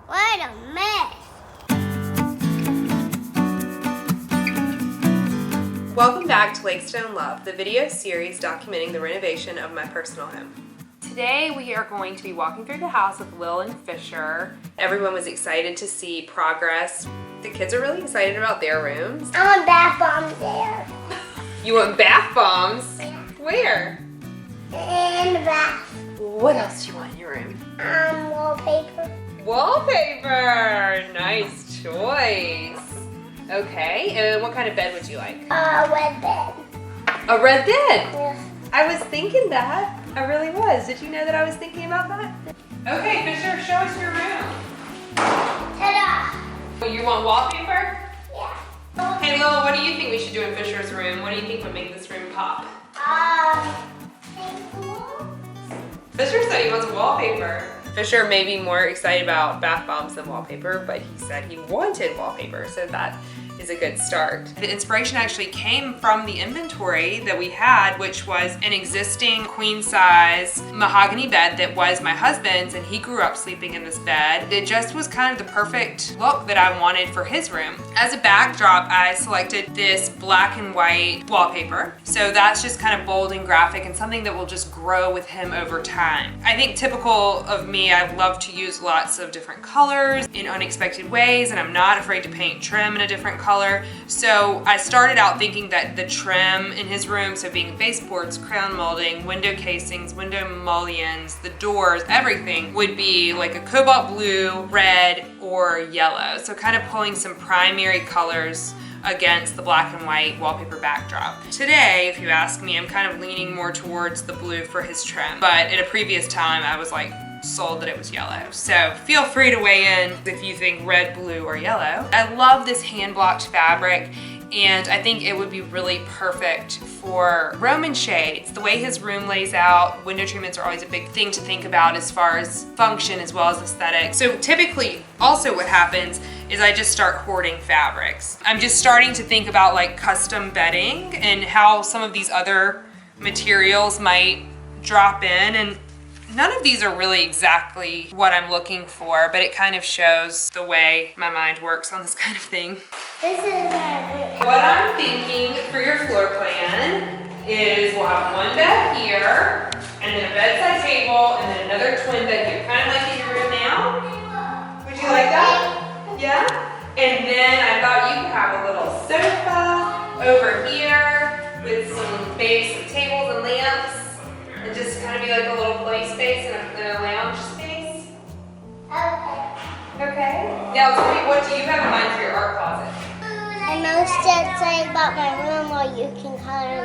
What a mess. Welcome back to Lakestone Love, the video series documenting the renovation of my personal home. Today we are going to be walking through the house with Will and Fisher. Everyone was excited to see progress. The kids are really excited about their rooms. I want bath bombs there. You want bath bombs? Yeah. Where? In the bath. What else do you want in your room? Wallpaper. Wallpaper! Nice choice. Okay, and what kind of bed would you like? Red bed. A red bed? Yes. I was thinking that. I really was. Did you know that I was thinking about that? Okay, Fisher, show us your room. Ta-da! You want wallpaper? Yeah. Hey Lil, what do you think we should do in Fisher's room? What do you think would make this room pop? Fisher said he wants wallpaper. Fisher may be more excited about bath bombs than wallpaper, but he said he wanted wallpaper, so that is a good start. The inspiration actually came from the inventory that we had, which was an existing queen size mahogany bed that was my husband's, and he grew up sleeping in this bed. It just was kind of the perfect look that I wanted for his room. As a backdrop, I selected this black and white wallpaper. So that's just kind of bold and graphic and something that will just grow with him over time. I think typical of me, I love to use lots of different colors in unexpected ways, and I'm not afraid to paint trim in a different color. So I started out thinking that the trim in his room, so being baseboards, crown molding, window casings, window mullions, the doors, everything would be like a cobalt blue, red, or yellow. So kind of pulling some primary colors against the black and white wallpaper backdrop. Today, if you ask me, I'm kind of leaning more towards the blue for his trim, but at a previous time I was like sold that it was yellow. So feel free to weigh in if you think red, blue, or yellow. I love this hand-blocked fabric, and I think it would be really perfect for Roman shades. The way his room lays out, window treatments are always a big thing to think about as far as function as well as aesthetic. So typically also what happens is I just start hoarding fabrics. I'm just starting to think about like custom bedding and how some of these other materials might drop in, and none of these are really exactly what I'm looking for, but it kind of shows the way my mind works on this kind of thing. This is What I'm thinking for your floor plan is we'll have one bed here, and then a bedside table, and then another twin bed here. Kind of like in your room now. Would you like that? Yeah? And then I thought you could have a little sofa over here with maybe some tables and lamps. And just kind of be like a little play space and a lounge space. Okay. Okay. Now tell me, what do you have in mind for your art closet? I'm most excited about my room where you can color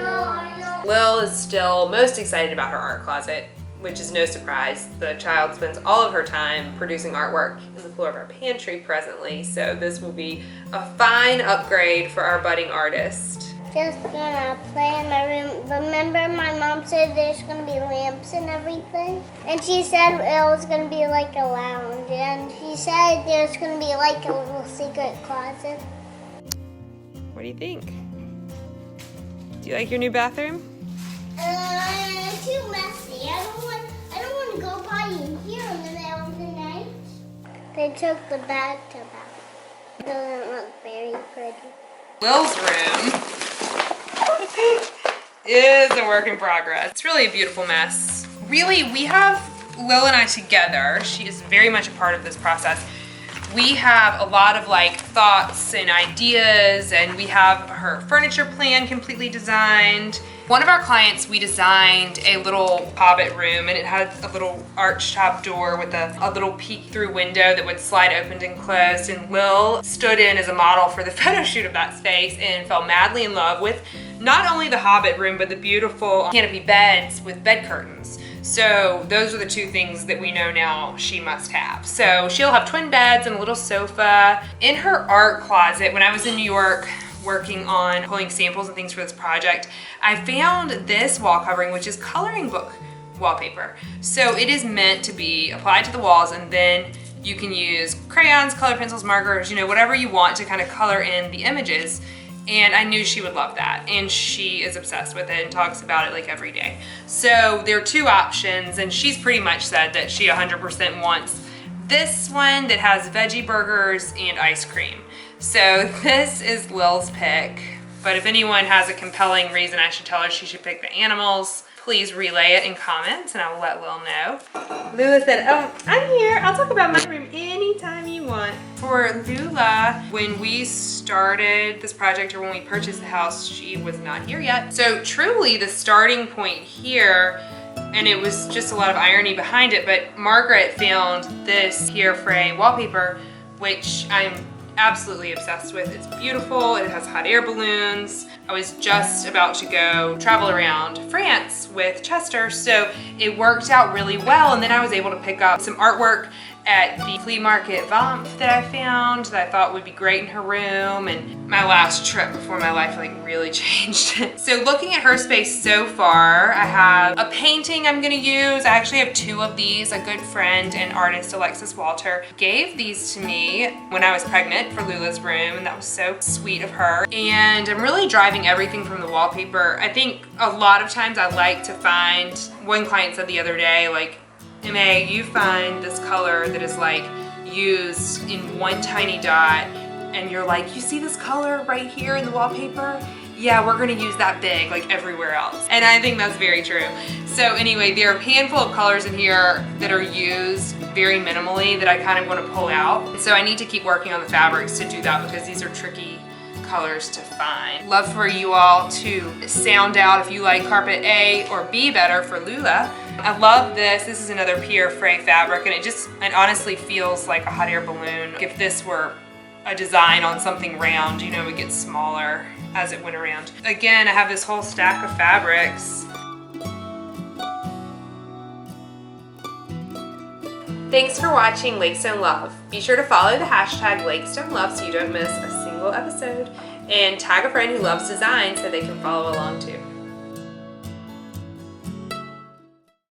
me. Lil is still most excited about her art closet, which is no surprise. The child spends all of her time producing artwork in the floor of our pantry presently, so this will be a fine upgrade for our budding artist. Just gonna play in my room. Remember my mom said there's gonna be lamps and everything? And she said it was gonna be like a lounge. And she said there's gonna be like a little secret closet. What do you think? Do you like your new bathroom? Too messy. I don't want to go potty in here in the middle of the night. They took the bathtub out. It doesn't look very pretty. Lil's room is a work in progress. It's really a beautiful mess. Really, we have Lil and I together. She is very much a part of this process. We have a lot of like thoughts and ideas, and we have her furniture plan completely designed. One of our clients, we designed a little hobbit room, and it had a little arch top door with a little peek through window that would slide open and closed, and Lil stood in as a model for the photo shoot of that space and fell madly in love with not only the hobbit room, but the beautiful canopy beds with bed curtains. So those are the two things that we know now she must have. So she'll have twin beds and a little sofa. In her art closet, when I was in New York working on pulling samples and things for this project, I found this wall covering, which is coloring book wallpaper. So it is meant to be applied to the walls, and then you can use crayons, color pencils, markers, you know, whatever you want to kind of color in the images. And I knew she would love that, and she is obsessed with it and talks about it like every day. So there are two options, and she's pretty much said that she 100% wants this one that has veggie burgers and ice cream. So this is Lil's pick, but if anyone has a compelling reason I should tell her she should pick the animals, please relay it in comments and I will let Lil know. Lula said, oh, I'm here. I'll talk about my room anytime you want. For Lula, when we started this project or when we purchased the house, she was not here yet. So truly the starting point here, and it was just a lot of irony behind it, but Margaret found this Pierre Frey wallpaper, which I'm absolutely obsessed with. It's beautiful, it has hot air balloons. I was just about to go travel around France with Chester, so it worked out really well, and then I was able to pick up some artwork at the flea market Vamp that I found that I thought would be great in her room, and my last trip before my life like really changed. So looking at her space so far, I have a painting I'm gonna use. I actually have two of these. A good friend and artist, Alexis Walter, gave these to me when I was pregnant for Lula's room, and that was so sweet of her. And I'm really driving everything from the wallpaper. I think a lot of times I like to find, one client said the other day, like, MA, you find this color that is like used in one tiny dot and you're like, you see this color right here in the wallpaper? Yeah, we're gonna use that big like everywhere else. And I think that's very true. So anyway, there are a handful of colors in here that are used very minimally that I kind of want to pull out. So I need to keep working on the fabrics to do that because these are tricky colors to find. Love for you all to sound out if you like carpet A or B better for Lula. I love this. This is another Pierre Frey fabric, and it honestly feels like a hot air balloon. If this were a design on something round, you know, it would get smaller as it went around. Again, I have this whole stack of fabrics. Thanks for watching Lakestone Love. Be sure to follow the hashtag Lakestone Love so you don't miss a single episode, and tag a friend who loves design so they can follow along too.